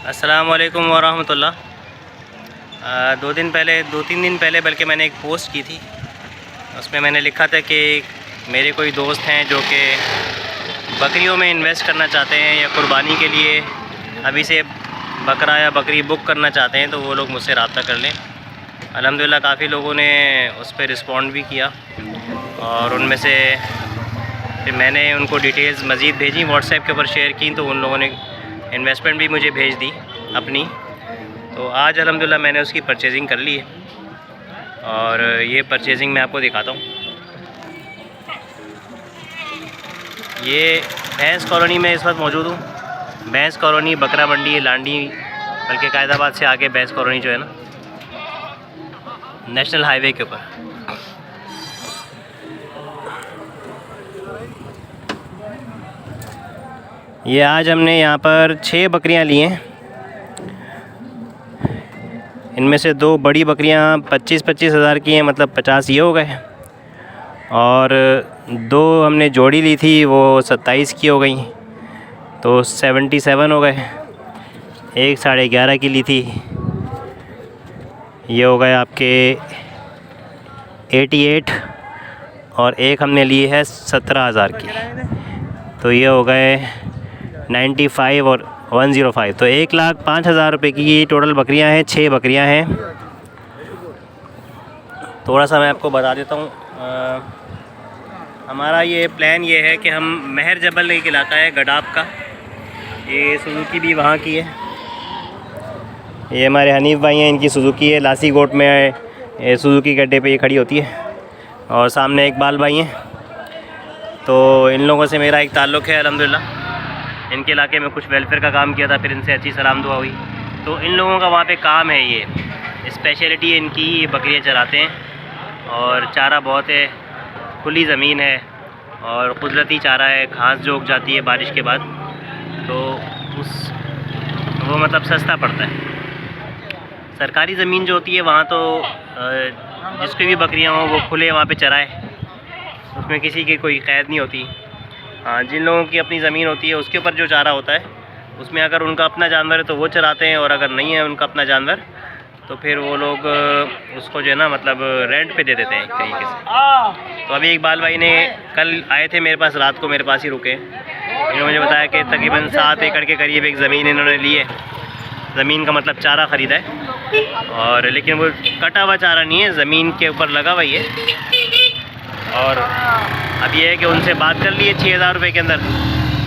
अस्सलाम वालेकुम वरहमतुल्लाह। दो तीन दिन पहले बल्कि मैंने एक पोस्ट की थी। उसमें मैंने लिखा था कि मेरे कोई दोस्त हैं जो कि बकरियों में इन्वेस्ट करना चाहते हैं या कुर्बानी के लिए अभी से बकरा या बकरी बुक करना चाहते हैं, तो वो लोग मुझसे रब्ता कर लें। अल्हम्दुलिल्लाह काफ़ी लोगों ने उस पर रिस्पॉन्ड भी किया और उनमें से फिर मैंने उनको डिटेल्स मज़ीद भेजी, व्हाट्सएप के ऊपर शेयर की, तो उन लोगों ने इन्वेस्टमेंट भी मुझे भेज दी अपनी। तो आज अल्हम्दुलिल्लाह मैंने उसकी परचेजिंग कर ली है और ये परचेजिंग मैं आपको दिखाता हूँ। ये भैंस कॉलोनी में इस वक्त मौजूद हूँ। भैंस कॉलोनी, बकरा मंडी, लांडी, बल्कि कायदाबाद से आगे भैंस कॉलोनी जो है ना, नेशनल हाईवे के ऊपर। ये आज हमने यहाँ पर 6 बकरियाँ ली हैं। इनमें से 2 बड़ी बकरियाँ 25-25 हज़ार की हैं, मतलब 50 ये हो गए, और 2 हमने जोड़ी ली थी वो 27 की हो गई, तो 77 हो गए। एक 11.5 की ली थी, ये हो गए आपके 88, और एक हमने ली है 17,000 की, तो ये हो गए 95 और 105। तो 1,05,000 रुपये की ये टोटल बकरियां हैं। 6 बकरियां हैं। थोड़ा सा मैं आपको बता देता हूँ। हमारा ये प्लान ये है कि हम महर जबल एक इलाका है गडाब का, ये सुजुकी भी वहाँ की है। ये हमारे हनीफ़ भाई हैं, इनकी सुजुकी है। लासी गोट में सुजुकी के अड्डे पे ये खड़ी होती है। और सामने इकबाल भाई हैं। तो इन लोगों से मेरा एक ताल्लुक़ है अल्हम्दुलिल्लाह। इनके इलाके में कुछ वेलफेयर का काम किया था, फिर इनसे अच्छी सलाम दुआ हुई। तो इन लोगों का वहाँ पे काम है, ये स्पेशलिटी है इनकी। ये बकरियाँ चराते हैं और चारा बहुत है, खुली ज़मीन है और कुदरती चारा है। घास जो उग जाती है बारिश के बाद, तो वो मतलब सस्ता पड़ता है। सरकारी ज़मीन जो होती है वहाँ तो जिसकी भी बकरियाँ हों वो खुले वहाँ पे चराए, उसमें किसी की कोई क़ैद नहीं होती। हाँ, जिन लोगों की अपनी ज़मीन होती है उसके ऊपर जो चारा होता है, उसमें अगर उनका अपना जानवर है तो वो चराते हैं, और अगर नहीं है उनका अपना जानवर तो फिर वो लोग उसको जो है ना, मतलब रेंट पे दे देते हैं एक तरीके से। तो अभी इकबाल भाई ने कल आए थे मेरे पास, रात को मेरे पास ही रुके। इन्होंने मुझे बताया कि तकरीबन 7 एकड़ के करीब एक ज़मीन इन्होंने ली है। ज़मीन का मतलब चारा ख़रीदा है, और लेकिन वो कटा हुआ चारा नहीं है, ज़मीन के ऊपर लगा हुआ ही है। और अब ये है कि उनसे बात कर लिए 6,000 रुपये के अंदर,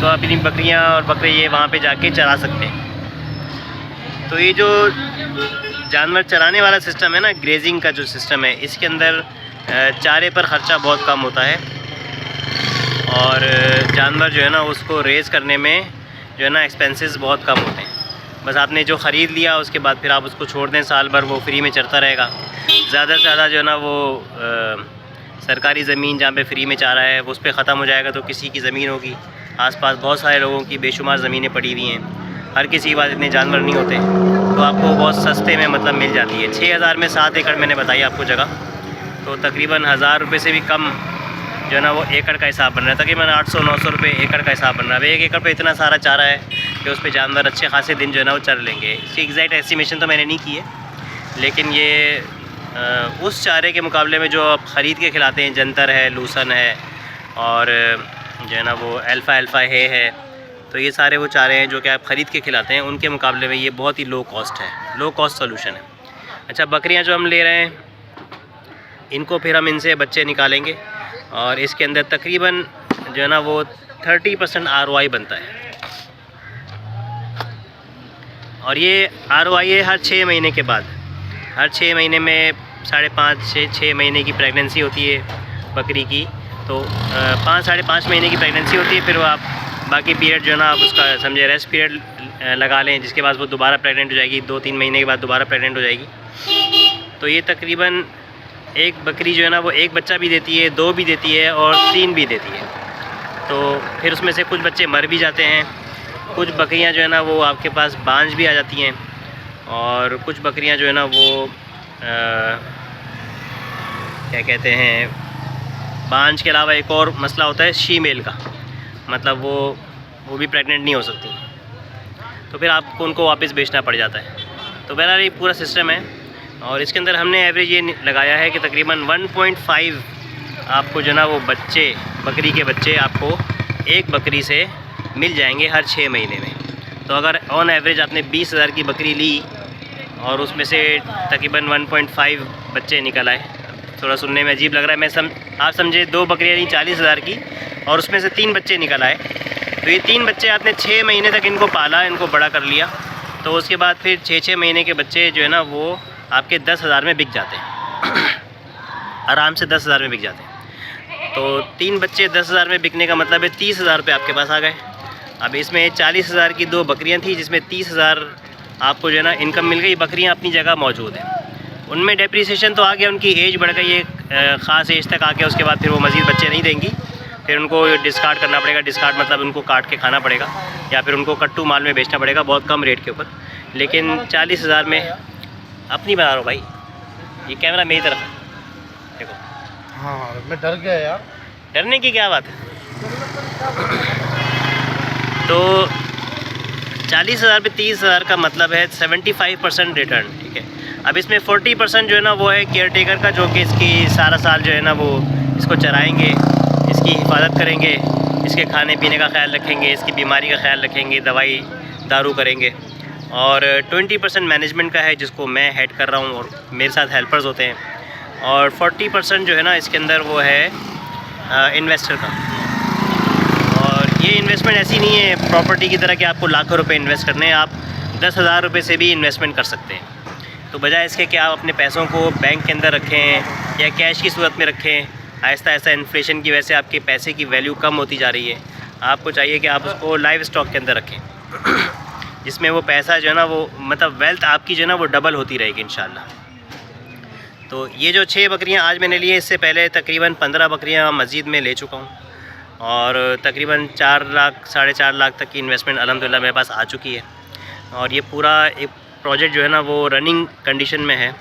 तो अपनी बकरियां और बकरे ये वहाँ पे जाके चरा सकते हैं। तो ये जो जानवर चराने वाला सिस्टम है ना, ग्रेजिंग का जो सिस्टम है, इसके अंदर चारे पर ख़र्चा बहुत कम होता है, और जानवर जो है ना उसको रेज़ करने में जो है ना एक्सपेंसेस बहुत कम होते हैं। बस आपने जो ख़रीद लिया उसके बाद फिर आप उसको छोड़ दें, साल भर वो फ्री में चरता रहेगा। ज़्यादा से ज़्यादा जो है ना वो सरकारी ज़मीन जहाँ पे फ्री में चारा है उस पर ख़त्म हो जाएगा, तो किसी की ज़मीन होगी। आसपास बहुत सारे लोगों की बेशुमार ज़मीनें पड़ी हुई हैं, हर किसी के पास इतने जानवर नहीं होते, तो आपको बहुत सस्ते में मतलब मिल जाती है। 6,000 में 7 एकड़ मैंने बताई आपको जगह, तो तकरीबन 1,000 रुपये से भी कम जो है ना वो एकड़ का हिसाब बन रहा है। तकरीबन 800-900 रुपये एकड़ का हिसाब बन रहा है। 1 एकड़ पर इतना सारा चारा है कि उस पर जानवर अच्छे खासे दिन जो है ना वो चर लेंगे। इसकी एग्जैक्ट एस्टिमेशन तो मैंने नहीं की है, लेकिन ये उस चारे के मुकाबले में जो आप ख़रीद के खिलाते हैं, जंतर है, लूसन है, और जो है ना वो अल्फ़ा है, तो ये सारे वो चारे हैं जो कि आप ख़रीद के खिलाते हैं, उनके मुकाबले में ये बहुत ही लो कॉस्ट है, लो कॉस्ट सोल्यूशन है। अच्छा, बकरियां जो हम ले रहे हैं इनको फिर हम इनसे बच्चे निकालेंगे, और इसके अंदर तकरीबन जो है ना वो 30% ROI बनता है। और ये ROI है हर 6 महीने के बाद। हर 6 महीने में 5.5-6 महीने की प्रेगनेंसी होती है बकरी की, तो 5-5.5 महीने की प्रेगनेंसी होती है। फिर वो आप बाकी पीरियड जो है ना आप उसका समझे रेस्ट पीरियड लगा लें, जिसके बाद वो दोबारा प्रेग्नेंट हो जाएगी। 2-3 महीने के बाद दोबारा प्रेग्नेंट हो जाएगी। तो ये तकरीबन एक बकरी जो है ना वो एक बच्चा भी देती है, 2 भी देती है और 3 भी देती है। तो फिर उसमें से कुछ बच्चे मर भी जाते हैं, कुछ बकरियां जो है ना वो आपके पास बांझ भी आ जाती हैं, और कुछ बकरियां जो है ना वो क्या कहते हैं, बांझ के अलावा एक और मसला होता है शीमेल का, मतलब वो भी प्रेग्नेंट नहीं हो सकती। तो फिर आपको उनको वापस बेचना पड़ जाता है। तो बहरहाल ये पूरा सिस्टम है। और इसके अंदर हमने एवरेज ये लगाया है कि तकरीबन 1.5 आपको जो ना वो बच्चे, बकरी के बच्चे आपको एक बकरी से मिल जाएंगे हर 6 महीने में। तो अगर ऑन एवरेज आपने 20,000 की बकरी ली और उसमें से तकरीबन 1.5 बच्चे निकल आए, थोड़ा सुनने में अजीब लग रहा है, आप समझे 2 बकरियाँ ली 40,000 की और उसमें से 3 बच्चे निकल आए, तो ये 3 बच्चे आपने 6 महीने तक इनको पाला, इनको बड़ा कर लिया, तो उसके बाद फिर 6-6 महीने के बच्चे जो है ना वो आपके 10,000 में बिक जाते हैं आराम से 10,000 में बिक जाते हैं। तो 3 बच्चे 10,000 में बिकने का मतलब है 30,000 रुपये आपके पास आ गए। अब इसमें 40,000 की 2 बकरियां थी जिसमें 30,000 आपको जो है ना इनकम मिल गई। बकरियां अपनी जगह मौजूद हैं, उनमें डेप्रिसिएशन तो आ गया, उनकी एज बढ़ गई एक ख़ास एज तक आ गया, उसके बाद फिर वो मज़ीद बच्चे नहीं देंगी, फिर उनको डिस्कार्ड करना पड़ेगा। डिस्कार्ड मतलब उनको काट के खाना पड़ेगा या फिर उनको कट्टू माल में बेचना पड़ेगा बहुत कम रेट के ऊपर। लेकिन 40,000 में अपनी बना रहा हूँ भाई, ये कैमरा मेरी तरफ है, देखो। हाँ मैं डर गया यार। डरने की क्या बात है। तो 40,000 पे 30,000 का मतलब है 75% रिटर्न, ठीक है। अब इसमें 40% जो है ना वो है केयर टेकर का, जो कि इसकी सारा साल जो है ना वो इसको चराएँगे, इसकी हिफाजत करेंगे, इसके खाने पीने का ख्याल रखेंगे, इसकी बीमारी का ख्याल रखेंगे, दवाई दारू करेंगे। और 20% मैनेजमेंट का है जिसको मैं हेड कर रहा हूँ और मेरे साथ हेल्पर्स होते हैं। और 40% जो है ना इसके अंदर वो है इन्वेस्टर का। और ये इन्वेस्टमेंट ऐसी नहीं है प्रॉपर्टी की तरह कि आपको लाखों रुपए इन्वेस्ट करने हैं, आप 10,000 रुपये से भी इन्वेस्टमेंट कर सकते हैं। तो बजाय इसके कि आप अपने पैसों को बैंक के अंदर रखें या कैश की सूरत में रखें, आहिस्ता आहिस्ता इन्फ्लेशन की वजह से आपके पैसे की वैल्यू कम होती जा रही है, आपको चाहिए कि आप उसको लाइव स्टॉक के अंदर रखें जिसमें वो पैसा जो है ना वो मतलब वेल्थ आपकी जो है ना वो डबल होती रहेगी इंशाल्लाह। तो ये जो 6 बकरियां आज मैंने ली हैं, इससे पहले तकरीबन 15 बकरियां मस्जिद में ले चुका हूँ और तकरीबन 4 लाख 4.5 लाख तक की इन्वेस्टमेंट अल्हम्दुलिल्लाह मेरे पास आ चुकी है। और ये पूरा एक प्रोजेक्ट जो है ना वो रनिंग कंडीशन में है।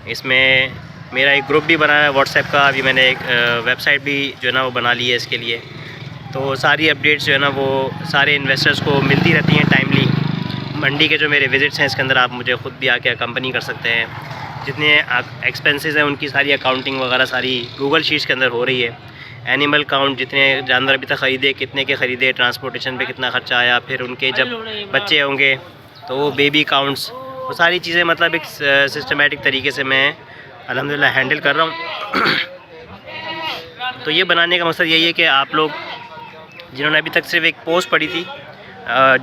इसमें मेरा एक ग्रुप भी बना है व्हाट्सएप का, अभी मैंने एक वेबसाइट भी जो है ना वो बना ली है इसके लिए। तो सारी अपडेट्स जो है ना वो सारे इन्वेस्टर्स को मिलती रहती हैं टाइमली। मंडी के जो मेरे विज़िट्स हैं इसके अंदर आप मुझे ख़ुद भी आके अकम्पनी कर सकते हैं। जितने एक्सपेंसेस हैं उनकी सारी अकाउंटिंग वगैरह सारी गूगल शीट्स के अंदर हो रही है। एनिमल काउंट, जितने जानवर अभी तक ख़रीदे, कितने के ख़रीदे, ट्रांसपोर्टेशन पे कितना ख़र्चा आया, फिर उनके जब बच्चे होंगे तो वो बेबी काउंट्स, वो सारी चीज़ें मतलब एक सिस्टमेटिक तरीके से मैं अल्हम्दुलिल्लाह हैंडल कर रहा हूँ। तो ये बनाने का मकसद यही है कि आप लोग जिन्होंने अभी तक सिर्फ एक पोस्ट पढ़ी थी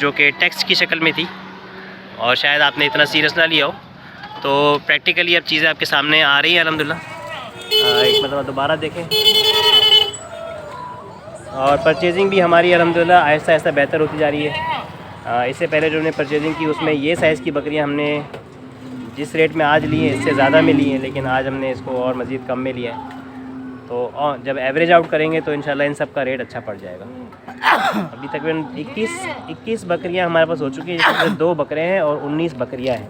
जो कि टेक्स्ट की शक्ल में थी और शायद आपने इतना सीरियस ना लिया हो, तो प्रैक्टिकली अब चीज़ें आपके सामने आ रही हैं अल्हम्दुलिल्लाह। एक मतलब दोबारा देखें। और परचेजिंग भी हमारी अल्हम्दुलिल्लाह आहिस्ता आहिस्ता बेहतर होती जा रही है। इससे पहले जो हमने परचेजिंग की उसमें ये साइज़ की बकरियां हमने जिस रेट में आज ली हैं इससे ज़्यादा में ली हैं, लेकिन आज हमने इसको और मज़ीद कम में लिया है। तो जब एवरेज आउट करेंगे तो इंशाल्लाह इन सब का रेट अच्छा पड़ जाएगा। अभी तकरीबन 21 बकरियां हमारे पास हो चुकी हैं, जिसमें 2 बकरे हैं और 19 बकरियां हैं।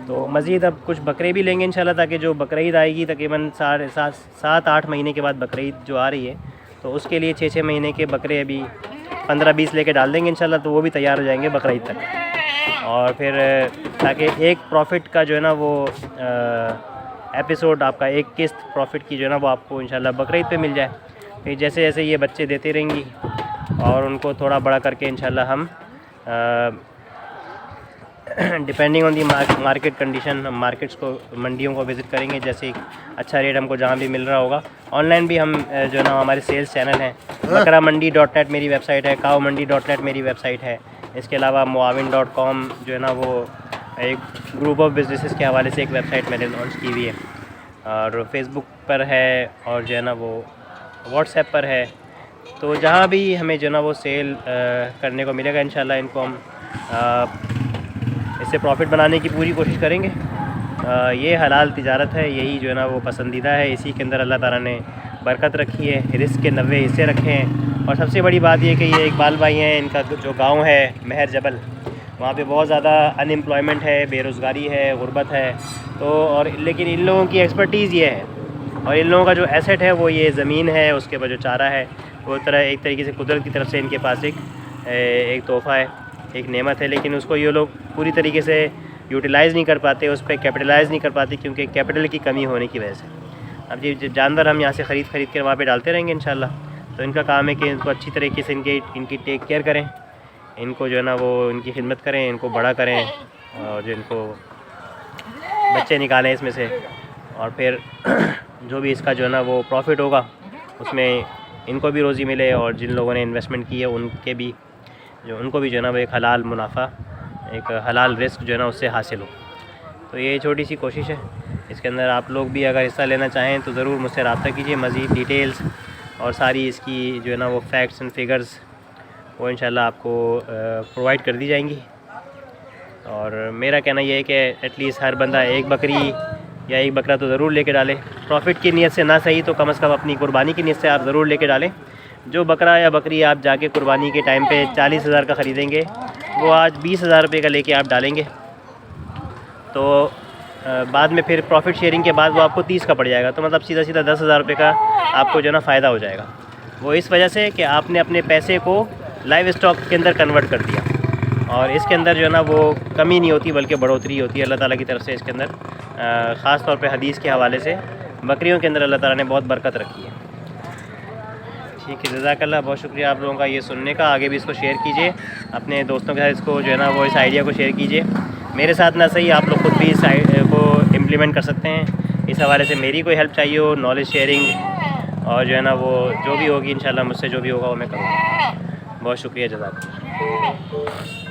तो मज़ीद अब कुछ बकरे भी लेंगे इंशाल्लाह, ताकि जो बकरीद आएगी तकरीबन 7-8 महीने के बाद बकरीद जो आ रही है, तो उसके लिए 6-6 महीने के बकरे अभी 15-20 लेके डाल देंगे इंशाल्लाह, तो वो भी तैयार हो जाएंगे बकरीद तक। और फिर ताकि एक प्रॉफिट का जो है ना वो एपिसोड आपका एक किस्त प्रॉफिट की जो है ना वो आपको इंशाल्लाह बकरीद पे मिल जाए। फिर जैसे जैसे ये बच्चे देते रहेंगी और उनको थोड़ा बड़ा करके इंशाल्लाह हम depending on the market condition हम मार्केट्स को, मंडियों को विज़िट करेंगे। जैसे अच्छा रेट हमको जहाँ भी मिल रहा होगा। ऑनलाइन भी हम जो है ना हमारे सेल्स चैनल हैं, bakramandi.net मेरी वेबसाइट है, cowmandi.net मेरी वेबसाइट है। इसके अलावा muawin.com जो है ना वो एक ग्रुप ऑफ बिजनेसेस के हवाले से एक वेबसाइट मैंने लॉन्च की हुई है, और फेसबुक पर है और जो है ना वो व्हाट्सएप पर है। तो जहाँ भी हमें जो है ना वो सेल करने को मिलेगा इंशाल्लाह इनको हम इससे प्रॉफिट बनाने की पूरी कोशिश करेंगे। ये हलाल तिजारत है, यही जो है ना वो पसंदीदा है, इसी के अंदर अल्लाह ताला ने बरकत रखी है, रिस्क के 90 हिस्से रखे हैं। और सबसे बड़ी बात ये कि ये इकबाल भाई हैं, इनका जो गांव है महर जबल, वहाँ पे बहुत ज़्यादा अनएम्प्लॉयमेंट है, बेरोज़गारी है, गुर्बत है। तो और लेकिन इन लोगों की एक्सपर्टीज़ ये है और इन लोगों का जो एसेट है वो ये ज़मीन है, उसके बाद जो चारा है वो एक तरीके से कुदरत की तरफ से इनके पास एक तोहफ़ा है। एक नेमत है, लेकिन उसको ये लोग पूरी तरीके से यूटिलाइज़ नहीं कर पाते, उस पर कैपिटलाइज़ नहीं कर पाते, क्योंकि कैपिटल की कमी होने की वजह से। अब ये जानवर हम यहाँ से ख़रीद कर वहाँ पे डालते रहेंगे इंशाल्लाह। तो इनका काम है कि इनको अच्छी तरीके से इनकी टेक केयर करें, इनको जो है ना वो इनकी खिदमत करें, इनको बड़ा करें और जो इनको बच्चे निकालें इसमें से, और फिर जो भी इसका जो है ना वो प्रॉफिट होगा उसमें इनको भी रोज़ी मिले, और जिन लोगों ने इन्वेस्टमेंट की है उनको भी जो है ना वो एक हलाल मुनाफा, एक हलाल रिस्क जो है ना उससे हासिल हो। तो ये छोटी सी कोशिश है, इसके अंदर आप लोग भी अगर हिस्सा लेना चाहें तो ज़रूर मुझसे रब्ता कीजिए। मज़ीद डिटेल्स और सारी इसकी जो है ना वो फैक्ट्स एंड फिगर्स वो इंशाल्लाह आपको प्रोवाइड कर दी जाएंगी। और मेरा कहना यह है कि एटलीस्ट हर बंदा एक बकरी या एक बकरा तो ज़रूर लेके डाले। प्रॉफिट की नीयत से ना सही तो कम से कम अपनी कुर्बानी की नीयत से आप ज़रूर लेके डालें। जो बकरा या बकरी आप जाके कुर्बानी के टाइम पे 40,000 का ख़रीदेंगे, वो आज 20,000 रुपये का लेके आप डालेंगे, तो बाद में फिर प्रॉफिट शेयरिंग के बाद वो आपको 30 का पड़ जाएगा। तो मतलब सीधा 10,000 रुपये का आपको जो है ना फ़ायदा हो जाएगा। वो इस वजह से कि आपने अपने पैसे को लाइव स्टॉक के अंदर कन्वर्ट कर दिया, और इसके अंदर जो है ना वो कमी नहीं होती बल्कि बढ़ोतरी होती है अल्लाह ताला की तरफ से। इसके अंदर ख़ास तौर पे हदीस के हवाले से बकरियों के अंदर अल्लाह ताला ने बहुत बरकत रखी है। ठीक है, जज़ाकल्लाह, बहुत शुक्रिया आप लोगों का ये सुनने का। आगे भी इसको शेयर कीजिए अपने दोस्तों के साथ, इसको जो है ना वो इस आइडिया को शेयर कीजिए। मेरे साथ ना सही आप लोग खुद भी इस को इम्प्लीमेंट कर सकते हैं। इस हवाले से मेरी कोई हेल्प चाहिए हो, नॉलेज शेयरिंग और जो है ना वो जो भी होगी इंशाल्लाह मुझसे जो भी होगा वो मैं करूँगा। बहुत शुक्रिया, जज़ाकल्लाह।